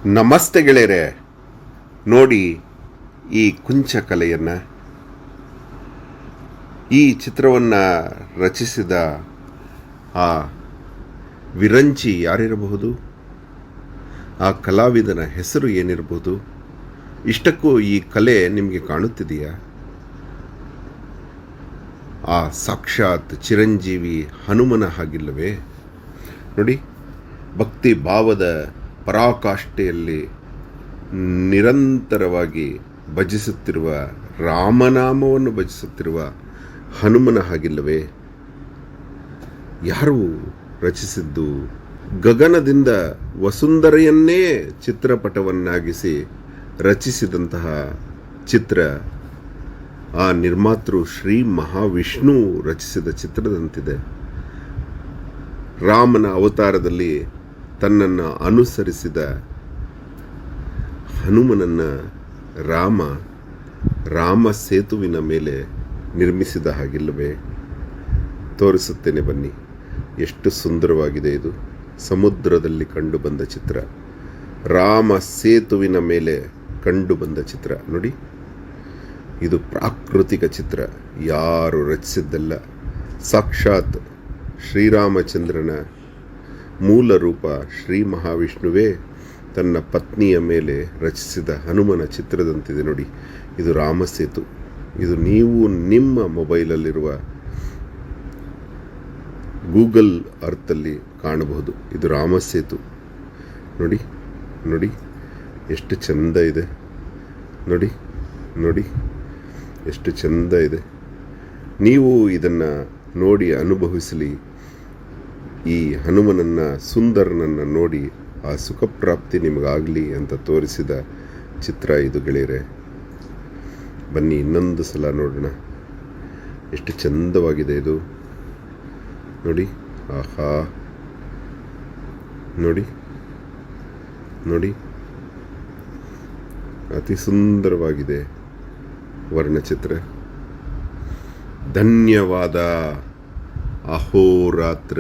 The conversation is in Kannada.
ನಮಸ್ತೆ ಗೆಳೆಯರೆ, ನೋಡಿ ಈ ಕುಂಚಕಲೆಯನ್ನು. ಈ ಚಿತ್ರವನ್ನು ರಚಿಸಿದ ಆ ವಿರಂಚಿ ಯಾರಿರಬಹುದು? ಆ ಕಲಾವಿದನ ಹೆಸರು ಏನಿರಬಹುದು? ಇಷ್ಟಕ್ಕೂ ಈ ಕಲೆ ನಿಮಗೆ ಕಾಣುತ್ತಿದೆಯಾ? ಆ ಸಾಕ್ಷಾತ್ ಚಿರಂಜೀವಿ ಹನುಮನ ಹಾಗಿಲ್ಲವೇ? ನೋಡಿ, ಭಕ್ತಿ ಭಾವದ ಪರಾಕಾಷ್ಠೆಯಲ್ಲಿ ನಿರಂತರವಾಗಿ ಭಜಿಸುತ್ತಿರುವ, ರಾಮನಾಮವನ್ನು ಭಜಿಸುತ್ತಿರುವ ಹನುಮನ ಹಾಗಿಲ್ಲವೇ? ಯಾರು ರಚಿಸಿದ್ದು? ಗಗನದಿಂದ ವಸುಂಧರೆಯನ್ನೇ ಚಿತ್ರಪಟವನ್ನಾಗಿಸಿ ರಚಿಸಿದಂತಹ ಚಿತ್ರ ಆ ನಿರ್ಮಾತೃ ಶ್ರೀ ಮಹಾವಿಷ್ಣು ರಚಿಸಿದ ಚಿತ್ರದಂತಿದೆ. ರಾಮನ ಅವತಾರದಲ್ಲಿ ತನ್ನನ್ನು ಅನುಸರಿಸಿದ ಹನುಮನನ್ನು ರಾಮ ಸೇತುವಿನ ಮೇಲೆ ನಿರ್ಮಿಸಿದ ಹಾಗಿಲ್ಲವೇ? ತೋರಿಸುತ್ತೇನೆ ಬನ್ನಿ. ಎಷ್ಟು ಸುಂದರವಾಗಿದೆ ಇದು. ಸಮುದ್ರದಲ್ಲಿ ಕಂಡುಬಂದ ಚಿತ್ರ, ರಾಮ ಸೇತುವಿನ ಮೇಲೆ ಕಂಡುಬಂದ ಚಿತ್ರ. ನೋಡಿ, ಇದು ಪ್ರಾಕೃತಿಕ ಚಿತ್ರ, ಯಾರು ರಚಿಸಿದ್ದಲ್ಲ. ಸಾಕ್ಷಾತ್ ಶ್ರೀರಾಮಚಂದ್ರನ ಮೂಲ ರೂಪ ಶ್ರೀ ಮಹಾವಿಷ್ಣುವೇ ತನ್ನ ಪತ್ನಿಯ ಮೇಲೆ ರಚಿಸಿದ ಹನುಮನ ಚಿತ್ರದಂತಿದೆ. ನೋಡಿ, ಇದು ರಾಮಸೇತು. ಇದು ನೀವು ನಿಮ್ಮ ಮೊಬೈಲಲ್ಲಿರುವ ಗೂಗಲ್ ಅರ್ಥಲ್ಲಿ ಕಾಣಬಹುದು. ಇದು ರಾಮಸೇತು. ನೋಡಿ ನೋಡಿ, ಎಷ್ಟು ಚೆಂದ ಇದೆ. ನೋಡಿ ನೋಡಿ, ಎಷ್ಟು ಚೆಂದ ಇದೆ. ನೀವು ಇದನ್ನು ನೋಡಿ ಅನುಭವಿಸಲಿ. ಈ ಹನುಮನನ್ನು, ಸುಂದರನನ್ನು ನೋಡಿ ಆ ಸುಖಪ್ರಾಪ್ತಿ ನಿಮಗಾಗಲಿ ಅಂತ ತೋರಿಸಿದ ಚಿತ್ರ ಇದು ಗೆಳೆಯರೆ. ಬನ್ನಿ ಇನ್ನೊಂದು ಸಲ ನೋಡೋಣ. ಎಷ್ಟು ಚಂದವಾಗಿದೆ ಇದು. ನೋಡಿ, ಆಹಾ, ನೋಡಿ ನೋಡಿ, ಅತಿ ಸುಂದರವಾಗಿದೆ ವರ್ಣಚಿತ್ರ. ಧನ್ಯವಾದ. ಅಹೋರಾತ್ರ.